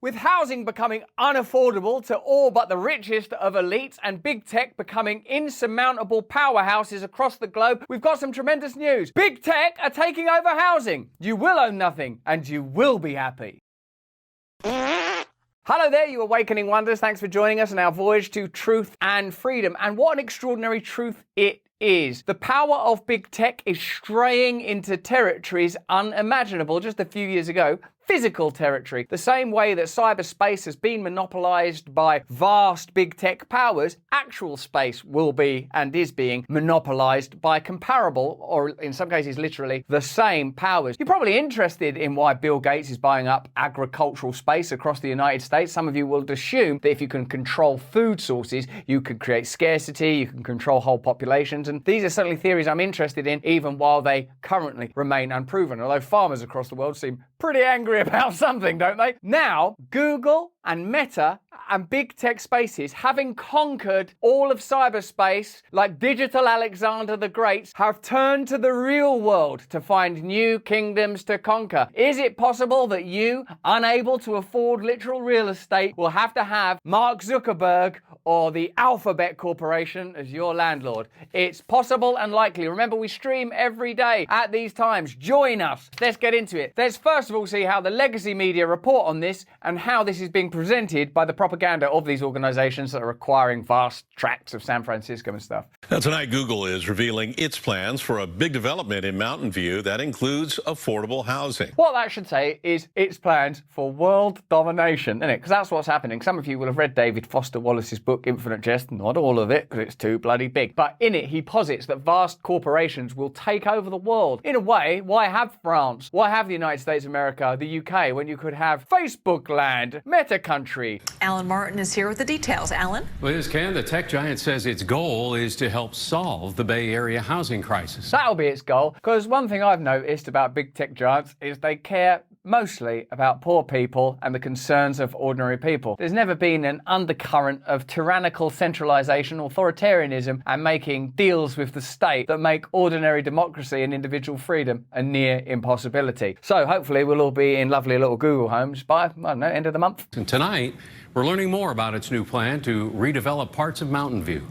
With housing becoming unaffordable to all but the richest of elites and big tech becoming insurmountable powerhouses across the globe, we've got some tremendous news. Big tech are taking over housing. You will own nothing, and you will be happy. Hello there, you awakening wonders. Thanks for joining us on our voyage to truth and freedom. And what an extraordinary truth it is. The power of big tech is straying into territories unimaginable just a few years ago. Physical territory. The same way that cyberspace has been monopolized by vast big tech powers, actual space will be and is being monopolized by comparable, or in some cases literally, the same powers. You're probably interested in why Bill Gates is buying up agricultural space across the United States. Some of you will assume that if you can control food sources, you could create scarcity, you can control whole populations, and these are certainly theories I'm interested in, even while they currently remain unproven, although farmers across the world seem pretty angry about something, don't they? Now, Google and Meta and big tech spaces, having conquered all of cyberspace like digital Alexander the Great, have turned to the real world to find new kingdoms to conquer. Is it possible that you, unable to afford literal real estate, will have to have Mark Zuckerberg or the Alphabet Corporation as your landlord? It's possible and likely. Remember, we stream every day at these times. Join us. Let's get into it. Let's first of all see how the legacy media report on this and how this is being presented by the propaganda of these organizations that are acquiring vast tracts of San Francisco and stuff. Now, tonight, Google is revealing its plans for a big development in Mountain View that includes affordable housing. What that should say is its plans for world domination, isn't it? Because that's what's happening. Some of you will have read David Foster Wallace's book, Infinite Jest. Not all of it, because it's too bloody big. But in it, he posits that vast corporations will take over the world. In a way, why have France? Why have the United States of America, the UK, when you could have Facebook land, Meta country? Alan Martin is here with the details. Alan? Liz, Ken, the tech giant says its goal is to help solve the Bay Area housing crisis. That'll be its goal, because one thing I've noticed about big tech giants is they care mostly about poor people and the concerns of ordinary people. There's never been an undercurrent of tyrannical centralization, authoritarianism, and making deals with the state that make ordinary democracy and individual freedom a near impossibility. So hopefully we'll all be in lovely little Google homes by, I don't know, end of the month. And tonight, we're learning more about its new plan to redevelop parts of Mountain View.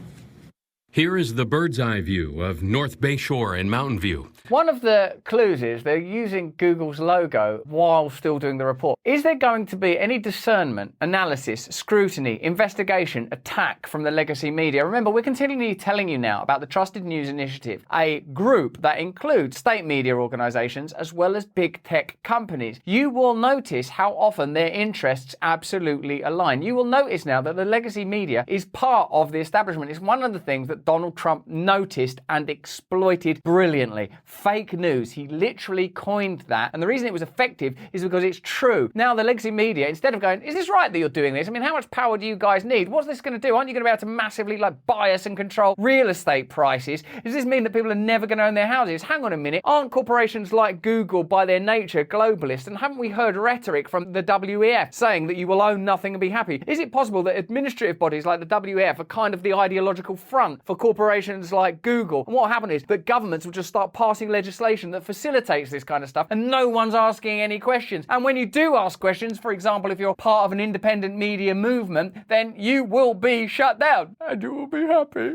Here is the bird's eye view of North Bayshore in Mountain View. One of the clues is they're using Google's logo while still doing the report. Is there going to be any discernment, analysis, scrutiny, investigation, attack from the legacy media? Remember, we're continually telling you now about the Trusted News Initiative, a group that includes state media organizations as well as big tech companies. You will notice how often their interests absolutely align. You will notice now that the legacy media is part of the establishment. It's one of the things that Donald Trump noticed and exploited brilliantly. Fake news. He literally coined that. And the reason it was effective is because it's true. Now the legacy media, instead of going, is this right that you're doing this? I mean, how much power do you guys need? What's this going to do? Aren't you going to be able to massively bias and control real estate prices? Does this mean that people are never going to own their houses? Hang on a minute. Aren't corporations like Google by their nature globalist? And haven't we heard rhetoric from the WEF saying that you will own nothing and be happy? Is it possible that administrative bodies like the WEF are kind of the ideological front for corporations like Google? And what will happen is that governments will just start passing legislation that facilitates this kind of stuff, and no one's asking any questions. And when you do ask questions, for example, if you're part of an independent media movement, then you will be shut down and you will be happy.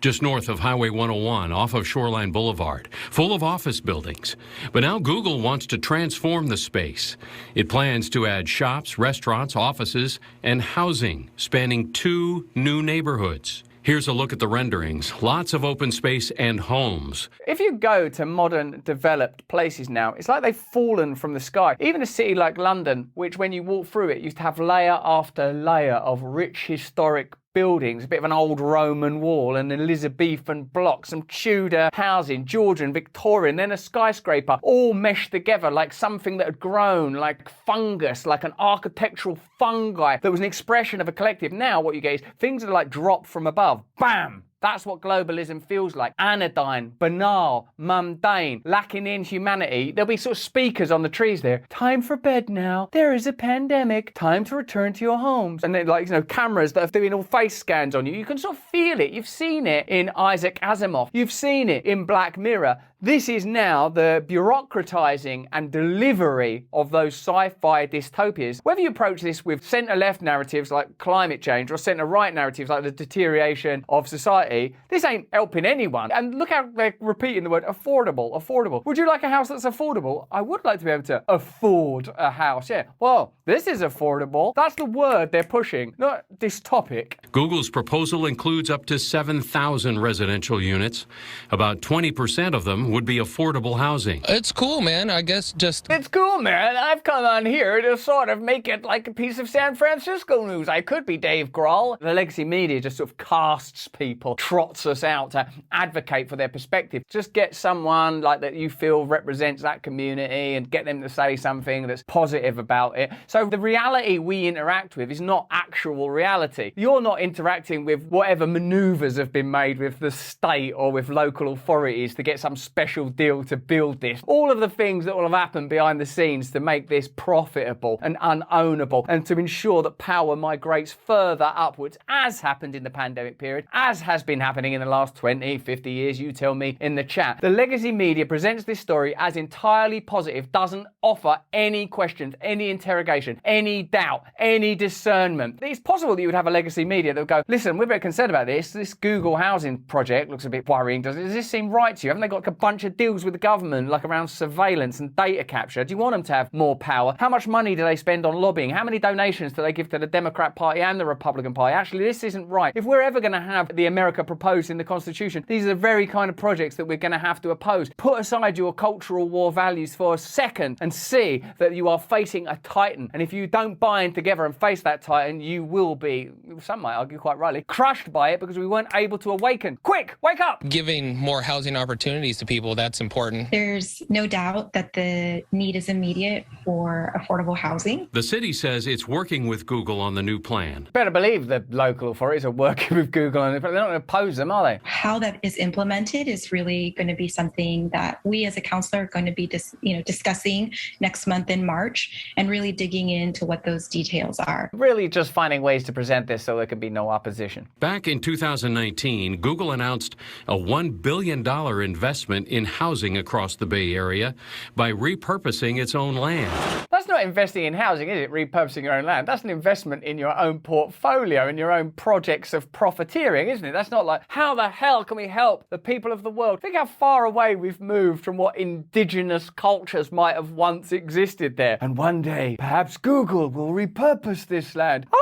Just north of Highway 101, off of Shoreline Boulevard, full of office buildings. But now Google wants to transform the space. It plans to add shops, restaurants, offices, and housing, spanning 2 new neighborhoods. Here's a look at the renderings. Lots of open space and homes. If you go to modern developed places now, it's like they've fallen from the sky. Even a city like London, which when you walk through it used to have layer after layer of rich historic buildings, a bit of an old Roman wall, an Elizabethan block, some Tudor housing, Georgian, Victorian, then a skyscraper, all meshed together like something that had grown, like fungus, like an architectural fungi that was an expression of a collective. Now what you get is things that are like dropped from above. Bam! That's what globalism feels like. Anodyne, banal, mundane, lacking in humanity. There'll be sort of speakers on the trees there. Time for bed now. There is a pandemic. Time to return to your homes. And then cameras that are doing all face scans on you. You can sort of feel it. You've seen it in Isaac Asimov. You've seen it in Black Mirror. This is now the bureaucratizing and delivery of those sci-fi dystopias. Whether you approach this with centre-left narratives like climate change or centre-right narratives like the deterioration of society, this ain't helping anyone. And look how they're repeating the word affordable, affordable. Would you like a house that's affordable? I would like to be able to afford a house, yeah. Well, this is affordable. That's the word they're pushing, not dystopic. Google's proposal includes up to 7,000 residential units. About 20% of them would be affordable housing. It's cool, man. I guess just... It's cool, man. I've come on here to sort of make it like a piece of San Francisco news. I could be Dave Grohl. The legacy media just sort of casts people, trots us out to advocate for their perspective. Just get someone like that you feel represents that community and get them to say something that's positive about it. So the reality we interact with is not actual reality. You're not interacting with whatever maneuvers have been made with the state or with local authorities to get some special deal to build this. All of the things that will have happened behind the scenes to make this profitable and unownable and to ensure that power migrates further upwards, as happened in the pandemic period, as has been happening in the last 20, 50 years, you tell me in the chat. The legacy media presents this story as entirely positive, doesn't offer any questions, any interrogation, any doubt, any discernment. It's possible that you would have a legacy media that would go, listen, we're a bit concerned about this. This Google housing project looks a bit worrying. Does this seem right to you? Haven't they got a bunch of deals with the government, like around surveillance and data capture? Do you want them to have more power? How much money do they spend on lobbying? How many donations do they give to the Democrat Party and the Republican Party? Actually, this isn't right. If we're ever going to have the America proposed in the Constitution, these are the very kind of projects that we're going to have to oppose. Put aside your cultural war values for a second and see that you are facing a titan. And if you don't bind together and face that titan, you will be, some might argue quite rightly, crushed by it because we weren't able to awaken. Quick, wake up! Giving more housing opportunities to people, that's important. There's no doubt that the need is immediate for affordable housing. The city says it's working with Google on the new plan. Better believe the local authorities are working with Google on it, but they're not going to oppose them, are they? How that is implemented is really going to be something that we as a council are going to be discussing next month in March and really digging into what those details are. Really just finding ways to present this so there can be no opposition. Back in 2019, Google announced a $1 billion investment in housing across the Bay Area by repurposing its own land. That's not investing in housing, is it? Repurposing your own land. That's an investment in your own portfolio, in your own projects of profiteering, isn't it? That's not like, how the hell can we help the people of the world? Think how far away we've moved from what indigenous cultures might have once existed there. And one day, perhaps Google will repurpose this land. Oh!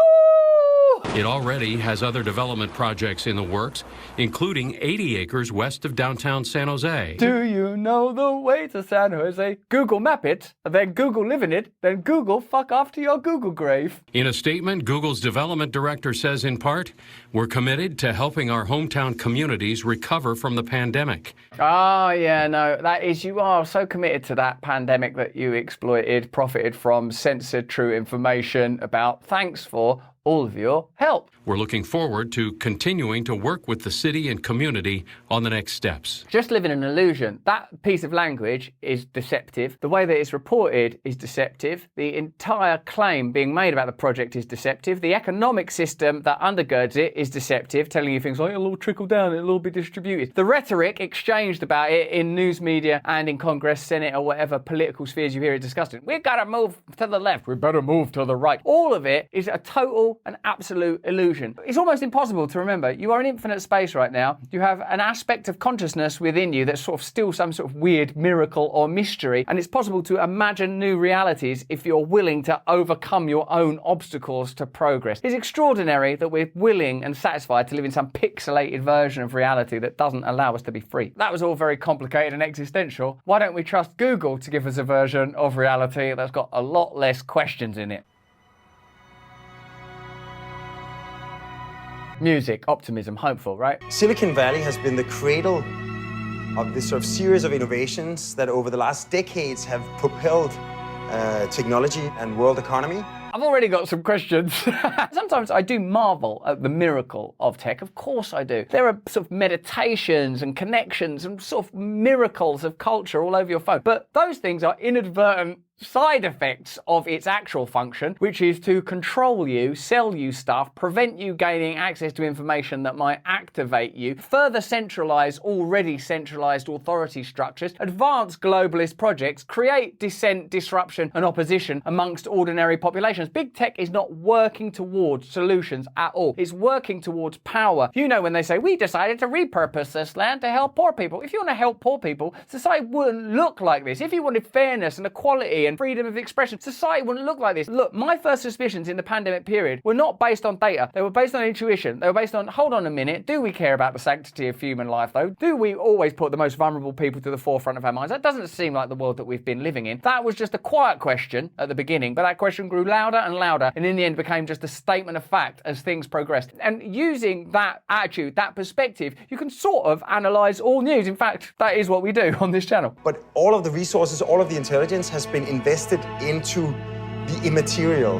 It already has other development projects in the works, including 80 acres west of downtown San Jose. Do you know the way to San Jose? Google map it, then Google live in it, then Google fuck off to your Google grave. In a statement, Google's development director says in part, we're committed to helping our hometown communities recover from the pandemic. Oh, yeah, no, that is, you are so committed to that pandemic that you exploited, profited from, censored true information about. Thanks for all of your help. We're looking forward to continuing to work with the city and community on the next steps. Just live in an illusion. That piece of language is deceptive. The way that it's reported is deceptive. The entire claim being made about the project is deceptive. The economic system that undergirds it is deceptive, telling you things like it'll all trickle down, it'll all be distributed. The rhetoric exchanged about it in news media and in Congress, Senate, or whatever political spheres you hear it discussed in. We've got to move to the left. We better move to the right. All of it is a total and absolute illusion. It's almost impossible to remember. You are in infinite space right now. You have an aspect of consciousness within you that's sort of still some sort of weird miracle or mystery, and it's possible to imagine new realities if you're willing to overcome your own obstacles to progress. It's extraordinary that we're willing and satisfied to live in some pixelated version of reality that doesn't allow us to be free. That was all very complicated and existential. Why don't we trust Google to give us a version of reality that's got a lot less questions in it? Music, optimism, hopeful, right? Silicon Valley has been the cradle of this sort of series of innovations that over the last decades have propelled technology and world economy. I've already got some questions. Sometimes I do marvel at the miracle of tech. Of course I do. There are sort of meditations and connections and sort of miracles of culture all over your phone. But those things are inadvertent side effects of its actual function, which is to control you, sell you stuff, prevent you gaining access to information that might activate you, further centralize already centralized authority structures, advance globalist projects, create dissent, disruption, and opposition amongst ordinary populations. Big tech is not working towards solutions at all. It's working towards power. You know, when they say, we decided to repurpose this land to help poor people. If you want to help poor people, society wouldn't look like this. If you wanted fairness and equality and freedom of expression, society wouldn't look like this. Look, my first suspicions in the pandemic period were not based on data. They were based on intuition. They were based on, hold on a minute, do we care about the sanctity of human life though? Do we always put the most vulnerable people to the forefront of our minds? That doesn't seem like the world that we've been living in. That was just a quiet question at the beginning, but that question grew louder and louder, and in the end became just a statement of fact as things progressed. And using that attitude, that perspective, you can sort of analyze all news. In fact, that is what we do on this channel. But all of the resources, all of the intelligence has been invested into the immaterial,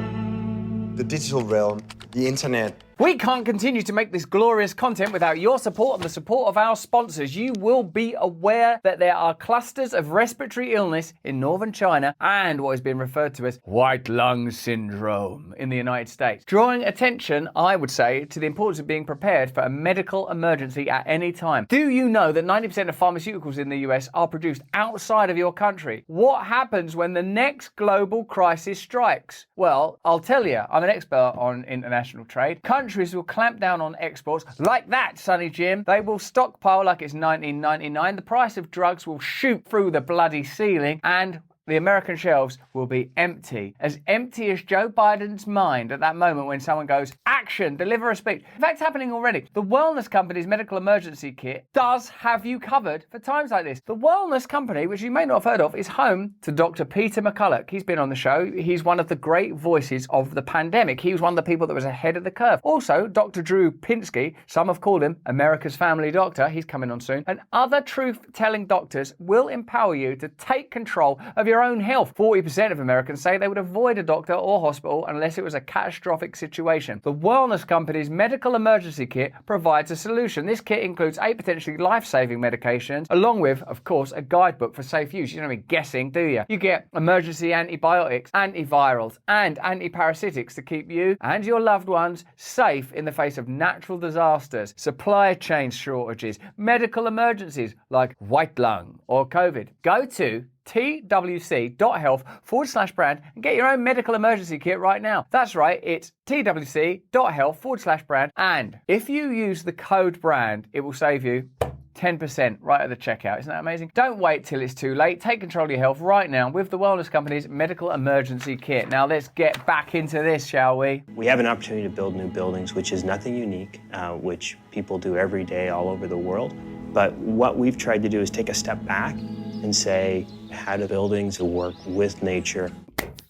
the digital realm, the internet. We can't continue to make this glorious content without your support and the support of our sponsors. You will be aware that there are clusters of respiratory illness in northern China and what has been referred to as white lung syndrome in the United States. Drawing attention, I would say, to the importance of being prepared for a medical emergency at any time. Do you know that 90% of pharmaceuticals in the US are produced outside of your country? What happens when the next global crisis strikes? Well, I'll tell you, I'm an expert on international trade. Countries will clamp down on exports like that, Sonny Jim. They will stockpile like it's 1999. The price of drugs will shoot through the bloody ceiling, and the American shelves will be empty as Joe Biden's mind at that moment when someone goes, action, deliver a speech. In fact, it's happening already. The wellness company's medical emergency kit does have you covered for times like this. The wellness company, which you may not have heard of, is home to Dr. Peter McCulloch. He's been on the show. He's one of the great voices of the pandemic. He was one of the people that was ahead of the curve. Also, Dr. Drew Pinsky, some have called him America's family doctor. He's coming on soon. And other truth-telling doctors will empower you to take control of your own health. 40% of Americans say they would avoid a doctor or hospital unless it was a catastrophic situation. The wellness company's medical emergency kit provides a solution. This kit includes 8 potentially life-saving medications, along with, of course, a guidebook for safe use. You don't be guessing, do you? You get emergency antibiotics, antivirals, and antiparasitics to keep you and your loved ones safe in the face of natural disasters, supply chain shortages, medical emergencies like white lung or COVID. Go to twc.health/brand and get your own medical emergency kit right now. That's right, it's twc.health/brand. And if you use the code brand, it will save you 10% right at the checkout. Isn't that amazing? Don't wait till it's too late. Take control of your health right now with the Wellness Company's medical emergency kit. Now let's get back into this, shall we? We have an opportunity to build new buildings, which is nothing unique, which people do every day all over the world. But what we've tried to do is take a step back and say, how do buildings work with nature?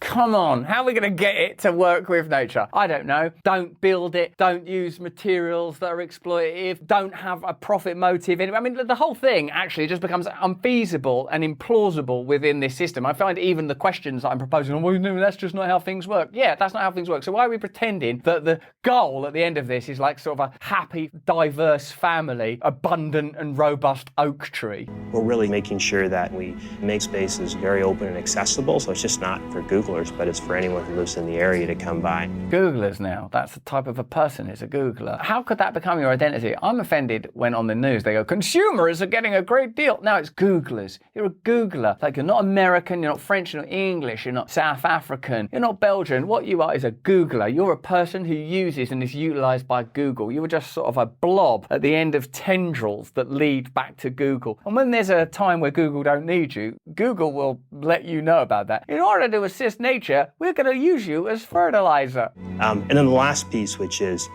Come on, how are we going to get it to work with nature? I don't know. Don't build it. Don't use materials that are exploitative. Don't have a profit motive in it. I mean, the whole thing actually just becomes unfeasible and implausible within this system. I find even the questions that I'm proposing, well, no, that's just not how things work. Yeah, that's not how things work. So why are we pretending that the goal at the end of this is like sort of a happy, diverse family, abundant and robust oak tree? We're really making sure that we make spaces very open and accessible, so it's just not for Googlers, but it's for anyone who lives in the area to come by. Googlers now, that's the type of a person, is a Googler. How could that become your identity? I'm offended when on the news they go, consumers are getting a great deal. No, it's Googlers. You're a Googler. Like, you're not American, you're not French, you're not English, you're not South African, you're not Belgian. What you are is a Googler. You're a person who uses and is utilized by Google. You were just sort of a blob at the end of tendrils that lead back to Google. And when there's a time where Google don't need you, Google will let you know about that. In order to assist nature, we're going to use you as fertilizer. And then the last piece, which is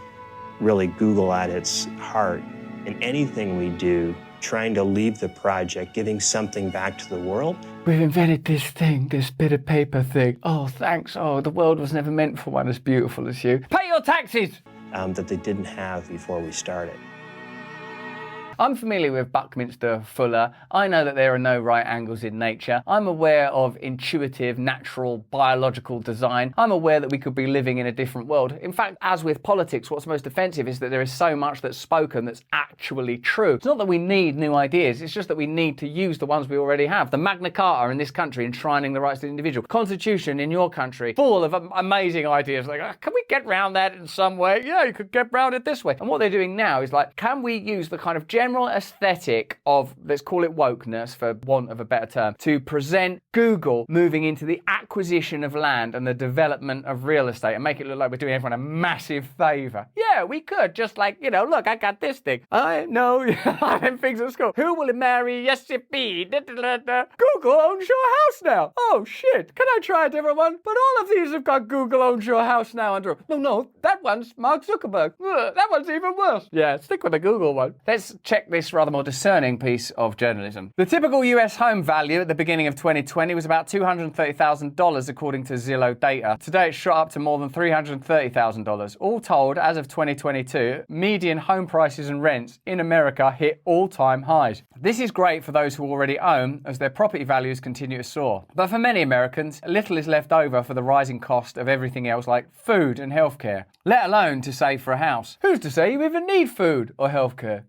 really Google at its heart, in anything we do, trying to leave the project, giving something back to the world. We've invented this thing, this bit of paper thing. Oh, thanks. Oh, the world was never meant for one as beautiful as you. Pay your taxes! That they didn't have before we started. I'm familiar with Buckminster Fuller. I know that there are no right angles in nature. I'm aware of intuitive, natural, biological design. I'm aware that we could be living in a different world. In fact, as with politics, what's most offensive is that there is so much that's spoken that's actually true. It's not that we need new ideas, it's just that we need to use the ones we already have. The Magna Carta in this country enshrining the rights of the individual. Constitution in your country, full of amazing ideas. Like, can we get round that in some way? Yeah, you could get round it this way. And what they're doing now is like, can we use the kind of general aesthetic of, let's call it wokeness for want of a better term, to present Google moving into the acquisition of land and the development of real estate and make it look like we're doing everyone a massive favour? Yeah, we could. Just like, you know, look, I got this thing. I know them things at school. Who will marry? Yes, it be. Google owns your house now. Oh, shit. Can I try a different one? But all of these have got Google owns your house now under. No, that one's Mark Zuckerberg. That one's even worse. Yeah, stick with the Google one. Let's check this rather more discerning piece of journalism. The typical US home value at the beginning of 2020 was about $230,000 according to Zillow data. Today it's shot up to more than $330,000. All told, as of 2022, median home prices and rents in America hit all-time highs. This is great for those who already own, as their property values continue to soar. But for many Americans, little is left over for the rising cost of everything else like food and healthcare, let alone to save for a house. Who's to say you even need food or healthcare?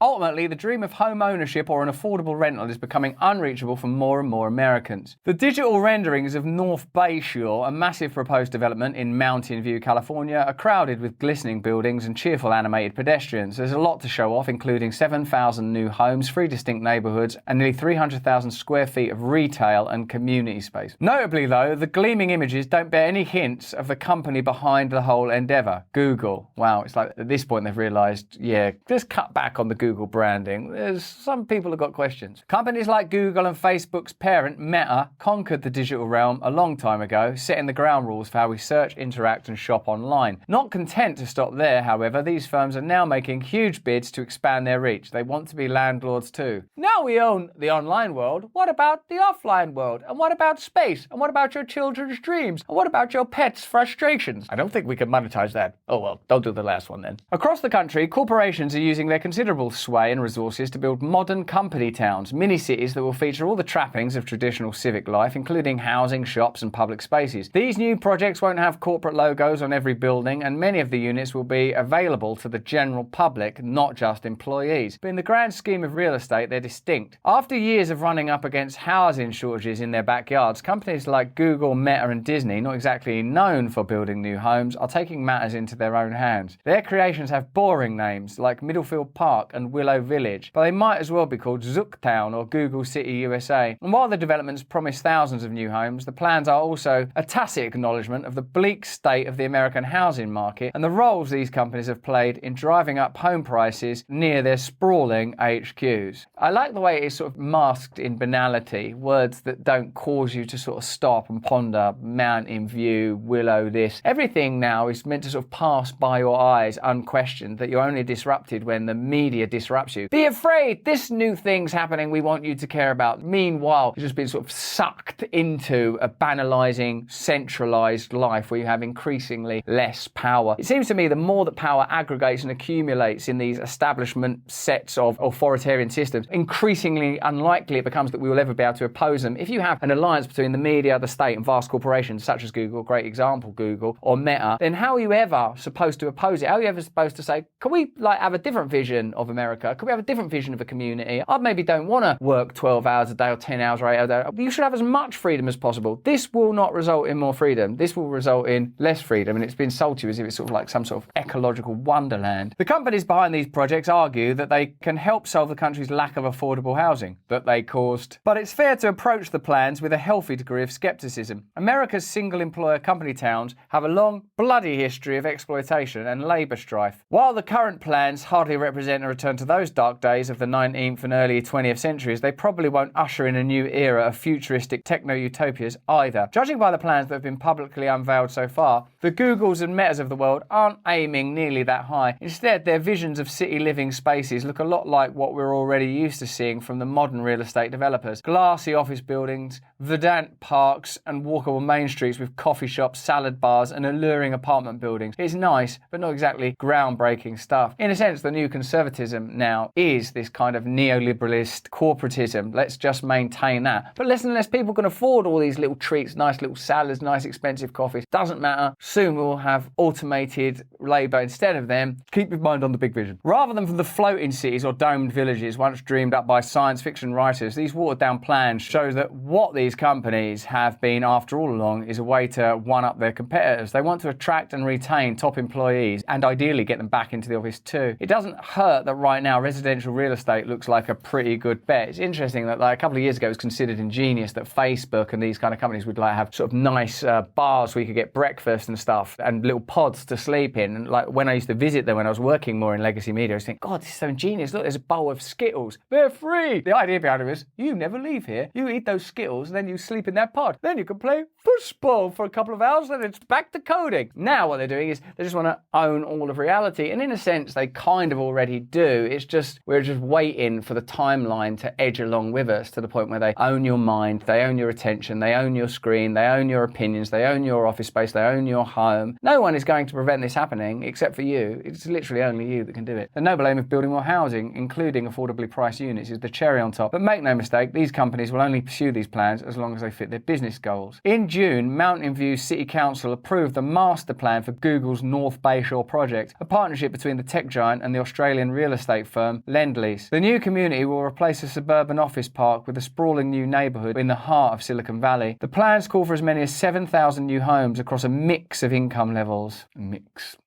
Ultimately, the dream of home ownership or an affordable rental is becoming unreachable for more and more Americans. The digital renderings of North Bayshore, a massive proposed development in Mountain View, California, are crowded with glistening buildings and cheerful animated pedestrians. There's a lot to show off, including 7,000 new homes, 3 distinct neighbourhoods, and nearly 300,000 square feet of retail and community space. Notably, though, the gleaming images don't bear any hints of the company behind the whole endeavour, Google. Wow, it's like at this point they've realised, yeah, just cut back on the Google branding. There's some people have got questions. Companies like Google and Facebook's parent, Meta, conquered the digital realm a long time ago, setting the ground rules for how we search, interact, and shop online. Not content to stop there, however, these firms are now making huge bids to expand their reach. They want to be landlords too. Now we own the online world. What about the offline world? And what about space? And what about your children's dreams? And what about your pets' frustrations? I don't think we can monetize that. Oh well, don't do the last one then. Across the country, corporations are using their considerable sway and resources to build modern company towns, mini-cities that will feature all the trappings of traditional civic life, including housing, shops and public spaces. These new projects won't have corporate logos on every building, and many of the units will be available to the general public, not just employees. But in the grand scheme of real estate, they're distinct. After years of running up against housing shortages in their backyards, companies like Google, Meta and Disney, not exactly known for building new homes, are taking matters into their own hands. Their creations have boring names like Middlefield Park and Willow Village, but they might as well be called Zooktown or Google City USA. And while the developments promise thousands of new homes, the plans are also a tacit acknowledgement of the bleak state of the American housing market and the roles these companies have played in driving up home prices near their sprawling HQs. I like the way it is sort of masked in banality, words that don't cause you to sort of stop and ponder. Mountain View, Willow, this. Everything now is meant to sort of pass by your eyes unquestioned, that you're only disrupted when the media disrupts you. Be afraid, this new thing's happening we want you to care about. Meanwhile, you've just been sort of sucked into a banalising, centralised life where you have increasingly less power. It seems to me the more that power aggregates and accumulates in these establishment sets of authoritarian systems, increasingly unlikely it becomes that we will ever be able to oppose them. If you have an alliance between the media, the state and vast corporations such as Google, great example Google, or Meta, then how are you ever supposed to oppose it? How are you ever supposed to say, can we have a different vision of America? Can we have a different vision of a community? I maybe don't want to work 12 hours a day or 10 hours or 8 hours a day. You should have as much freedom as possible. This will not result in more freedom. This will result in less freedom, and it's been sold to you as if it's sort of like some sort of ecological wonderland. The companies behind these projects argue that they can help solve the country's lack of affordable housing that they caused. But it's fair to approach the plans with a healthy degree of skepticism. America's single-employer company towns have a long, bloody history of exploitation and labour strife. While the current plans hardly represent a return to those dark days of the 19th and early 20th centuries, they probably won't usher in a new era of futuristic techno-utopias either. Judging by the plans that have been publicly unveiled so far, the Googles and Metas of the world aren't aiming nearly that high. Instead, their visions of city living spaces look a lot like what we're already used to seeing from the modern real estate developers. Glassy office buildings, verdant parks and walkable main streets with coffee shops, salad bars and alluring apartment buildings. It's nice, but not exactly groundbreaking stuff. In a sense, the new conservatism capitalism now is this kind of neoliberalist corporatism. Let's just maintain that. But less and less people can afford all these little treats, nice little salads, nice expensive coffees. Doesn't matter. Soon we'll have automated labour instead of them. Keep your mind on the big vision. Rather than from the floating cities or domed villages once dreamed up by science fiction writers, these watered down plans show that what these companies have been after all along is a way to one-up their competitors. They want to attract and retain top employees and ideally get them back into the office too. It doesn't hurt that right now residential real estate looks like a pretty good bet. It's interesting that like a couple of years ago it was considered ingenious that Facebook and these kind of companies would like have sort of nice bars where you could get breakfast and stuff and little pods to sleep in. And like when I used to visit them when I was working more in legacy media, I was thinking, God, this is so ingenious. Look, there's a bowl of Skittles. They're free. The idea behind it was you never leave here. You eat those Skittles and then you sleep in that pod. Then you can play football for a couple of hours and it's back to coding. Now what they're doing is they just want to own all of reality. And in a sense, they kind of already do. It's just, we're just waiting for the timeline to edge along with us to the point where they own your mind, they own your attention, they own your screen, they own your opinions, they own your office space, they own your home. No one is going to prevent this happening except for you. It's literally only you that can do it. The noble aim of building more housing, including affordably priced units, is the cherry on top. But make no mistake, these companies will only pursue these plans as long as they fit their business goals. In June, Mountain View City Council approved the master plan for Google's North Bayshore project, a partnership between the tech giant and the Australian real estate firm Landlord. The new community will replace a suburban office park with a sprawling new neighbourhood in the heart of Silicon Valley. The plans call for as many as 7,000 new homes across a mix of income levels.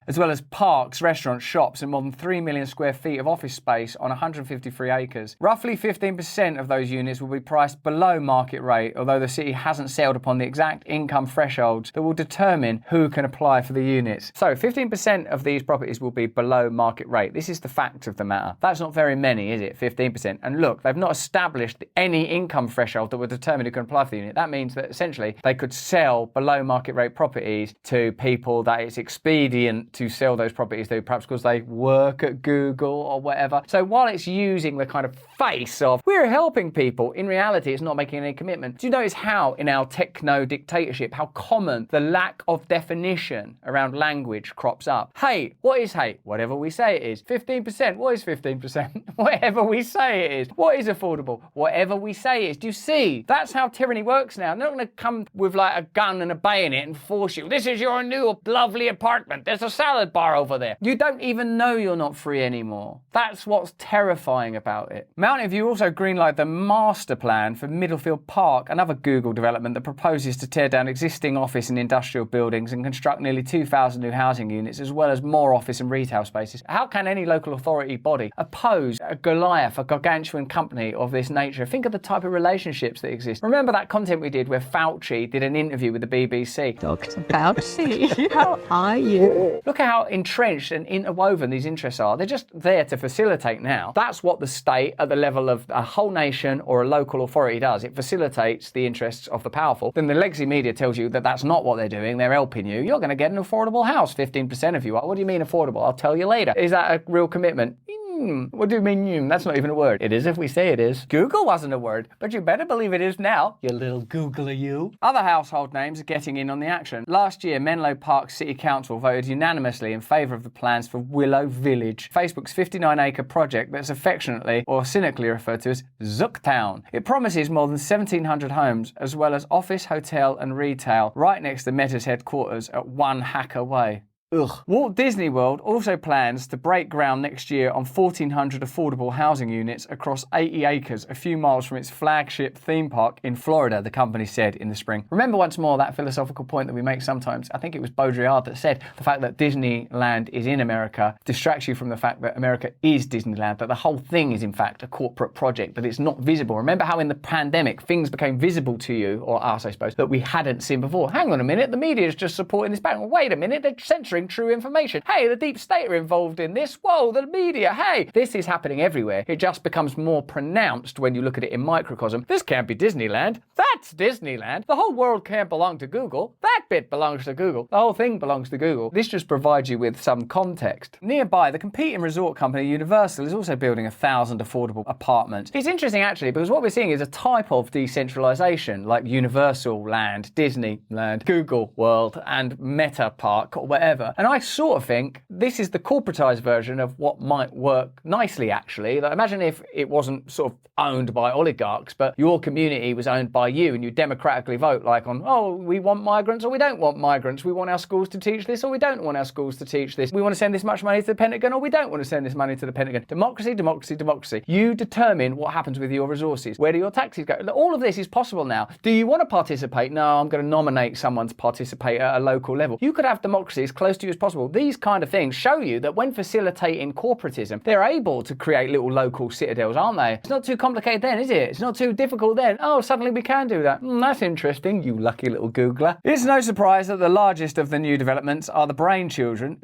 As well as parks, restaurants, shops, and more than 3 million square feet of office space on 153 acres. Roughly 15% of those units will be priced below market rate, although the city hasn't settled upon the exact income thresholds that will determine who can apply for the units. So 15% of these properties will be below market rate. This is the fact of the matter. That's not very many, is it? 15%. And look, they've not established any income threshold that will determine who can apply for the unit. That means that essentially they could sell below market rate properties to people that it's expedient to sell those properties to, perhaps because they work at Google or whatever. So while it's using the kind of face of we're helping people, in reality it's not making any commitment. Do you notice how in our techno dictatorship, how common the lack of definition around language crops up? Hate, what is hate? Whatever we say it is. 15%, what is 15%? Whatever we say it is. What is affordable? Whatever we say it is. Do you see? That's how tyranny works now. They're not going to come with like a gun and a bayonet and force you. This is your new lovely apartment. There's a salad bar over there. You don't even know you're not free anymore. That's what's terrifying about it. Mountain View also greenlighted the master plan for Middlefield Park, another Google development that proposes to tear down existing office and industrial buildings and construct nearly 2,000 new housing units, as well as more office and retail spaces. How can any local authority body oppose a Goliath, a gargantuan company of this nature? Think of the type of relationships that exist. Remember that content we did where Fauci did an interview with the BBC? Dr. Fauci, how are you? Look at how entrenched and interwoven these interests are. They're just there to facilitate now. That's what the state at the level of a whole nation or a local authority does. It facilitates the interests of the powerful. Then the legacy media tells you that that's not what they're doing. They're helping you. You're going to get an affordable house. 15% of you are. What do you mean affordable? I'll tell you later. Is that a real commitment? What do you mean? That's not even a word. It is if we say it is. Google wasn't a word, but you better believe it is now, you little Googler you. Other household names are getting in on the action. Last year, Menlo Park City Council voted unanimously in favour of the plans for Willow Village, Facebook's 59-acre project that's affectionately or cynically referred to as Zooktown. It promises more than 1,700 homes, as well as office, hotel and retail, right next to Meta's headquarters at 1 hack away. Ugh. Walt Disney World also plans to break ground next year on 1,400 affordable housing units across 80 acres, a few miles from its flagship theme park in Florida, the company said in the spring. Remember once more that philosophical point that we make sometimes. I think it was Baudrillard that said the fact that Disneyland is in America distracts you from the fact that America is Disneyland, that the whole thing is in fact a corporate project, that it's not visible. Remember how in the pandemic things became visible to you, or us I suppose, that we hadn't seen before. Hang on a minute, the media is just supporting this back. Wait a minute, they're censoring true information. Hey, the deep state are involved in this. Whoa, the media. Hey, this is happening everywhere. It just becomes more pronounced when you look at it in microcosm. This can't be Disneyland. That's Disneyland. The whole world can't belong to Google. That bit belongs to Google. The whole thing belongs to Google. This just provides you with some context. Nearby, the competing resort company Universal is also building 1,000 affordable apartments. It's interesting actually because what we're seeing is a type of decentralization like Universal Land, Disneyland, Google World and Meta Park or whatever. whatever. And I sort of think this is the corporatized version of what might work nicely, actually. Like, imagine if it wasn't sort of owned by oligarchs, but your community was owned by you, and you democratically vote like on, oh, we want migrants or we don't want migrants. We want our schools to teach this or we don't want our schools to teach this. We want to send this much money to the Pentagon or we don't want to send this money to the Pentagon. Democracy, democracy, democracy. You determine what happens with your resources. Where do your taxes go? All of this is possible now. Do you want to participate? No, I'm going to nominate someone to participate at a local level. You could have democracy as close to you as possible. These kind of things show you that when facilitating corporatism, they're able to create little local citadels, aren't they? It's not too complicated then, is it? It's not too difficult then. Oh, suddenly we can do that. That's interesting, you lucky little Googler. It's no surprise that the largest of the new developments are the brain children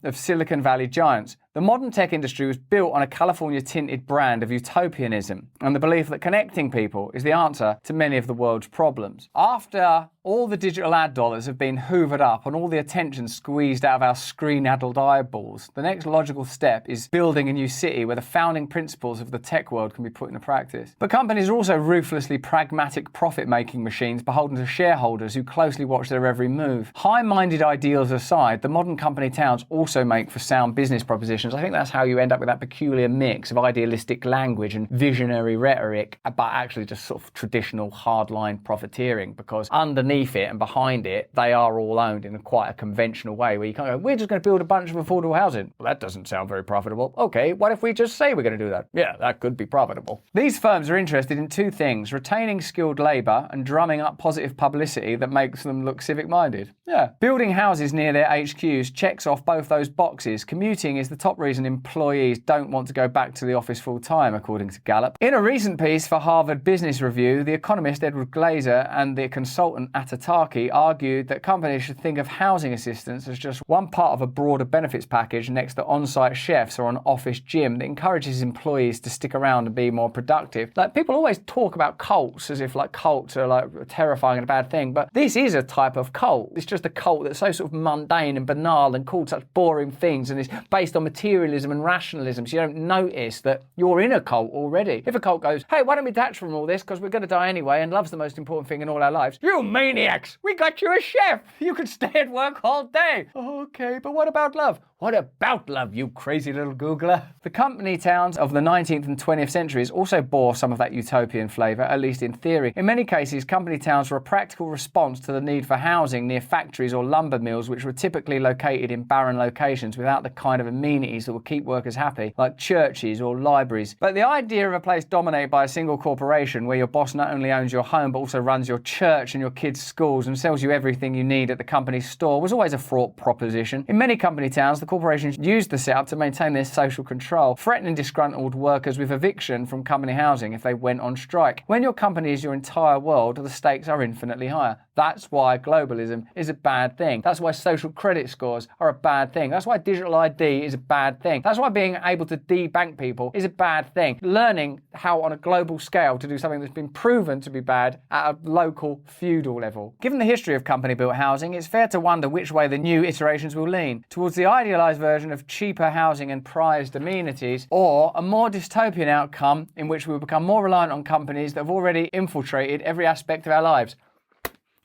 of Silicon Valley giants. The modern tech industry was built on a California-tinted brand of utopianism and the belief that connecting people is the answer to many of the world's problems. After all the digital ad dollars have been hoovered up and all the attention squeezed out of our screen-addled eyeballs, the next logical step is building a new city where the founding principles of the tech world can be put into practice. But companies are also ruthlessly pragmatic profit-making machines beholden to shareholders who closely watch their every move. High-minded ideals aside, the modern company towns also make for sound business propositions. I think that's how you end up with that peculiar mix of idealistic language and visionary rhetoric, but actually just sort of traditional hardline profiteering, because underneath it and behind it, they are all owned in quite a conventional way where you can't go, we're just going to build a bunch of affordable housing. Well, that doesn't sound very profitable. Okay, what if we just say we're going to do that? Yeah, that could be profitable. These firms are interested in two things: retaining skilled labour and drumming up positive publicity that makes them look civic-minded. Yeah. Building houses near their HQs checks off both those boxes. Commuting is the top reason employees don't want to go back to the office full-time, according to Gallup. In a recent piece for Harvard Business Review, the economist Edward Glaser and the consultant Atataki argued that companies should think of housing assistance as just one part of a broader benefits package next to on-site chefs or an office gym that encourages employees to stick around and be more productive. Like, people always talk about cults as if like cults are like terrifying and a bad thing, but this is a type of cult. It's just a cult that's so sort of mundane and banal and called such boring things and is based on materialism and rationalism, so you don't notice that you're in a cult already. If a cult goes, hey, why don't we detach from all this because we're going to die anyway and love's the most important thing in all our lives, you maniacs, we got you a chef. You could stay at work all day. Okay, but what about love? What about love, you crazy little Googler? The company towns of the 19th and 20th centuries also bore some of that utopian flavour, at least in theory. In many cases, company towns were a practical response to the need for housing near factories or lumber mills, which were typically located in barren locations without the kind of amenities that would keep workers happy, like churches or libraries. But the idea of a place dominated by a single corporation, where your boss not only owns your home but also runs your church and your kids' schools and sells you everything you need at the company's store, was always a fraught proposition. In many company towns, the corporations used the setup to maintain their social control, threatening disgruntled workers with eviction from company housing if they went on strike. When your company is your entire world, the stakes are infinitely higher. That's why globalism is a bad thing. That's why social credit scores are a bad thing. That's why digital ID is a bad thing. That's why being able to debank people is a bad thing. Learning how on a global scale to do something that's been proven to be bad at a local feudal level. Given the history of company-built housing, it's fair to wonder which way the new iterations will lean. Towards the idealised version of cheaper housing and prized amenities, or a more dystopian outcome in which we will become more reliant on companies that have already infiltrated every aspect of our lives.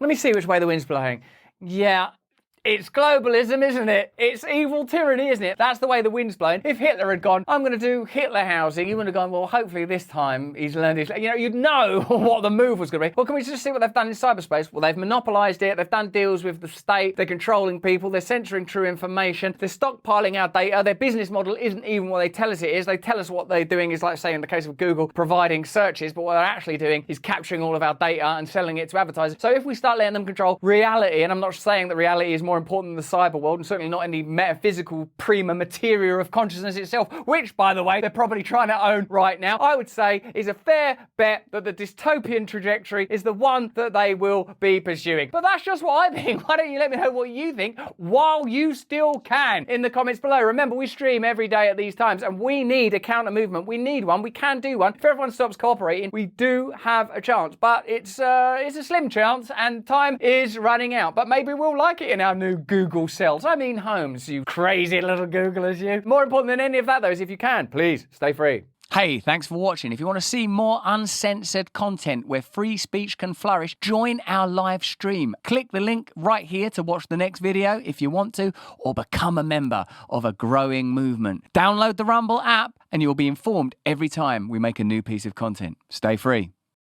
Let me see which way the wind's blowing. Yeah, it's globalism, isn't it? It's evil tyranny, isn't it? That's the way the wind's blowing. If Hitler had gone, I'm going to do Hitler housing, you would have gone, well, hopefully this time he's learned his... You know, you'd know what the move was going to be. Well, can we just see what they've done in cyberspace? Well, they've monopolised it. They've done deals with the state. They're controlling people. They're censoring true information. They're stockpiling our data. Their business model isn't even what they tell us it is. They tell us what they're doing is, like, say, in the case of Google, providing searches, but what they're actually doing is capturing all of our data and selling it to advertisers. So if we start letting them control reality, and I'm not saying that reality is more important than the cyber world, and certainly not any metaphysical prima materia of consciousness itself, which, by the way, they're probably trying to own right now, I would say is a fair bet that the dystopian trajectory is the one that they will be pursuing. But that's just what I think. Why don't you let me know what you think while you still can in the comments below. Remember, we stream every day at these times, and we need a counter movement. We need one. We can do one. If everyone stops cooperating, we do have a chance. But it's a slim chance, and time is running out. But maybe we'll like it in our new Google cells. I mean homes, you crazy little Googlers, you. More important than any of that, though, is if you can, please stay free. Hey, thanks for watching. If you want to see more uncensored content where free speech can flourish, join our live stream. Click the link right here to watch the next video if you want to, or become a member of a growing movement. Download the Rumble app and you'll be informed every time we make a new piece of content. Stay free.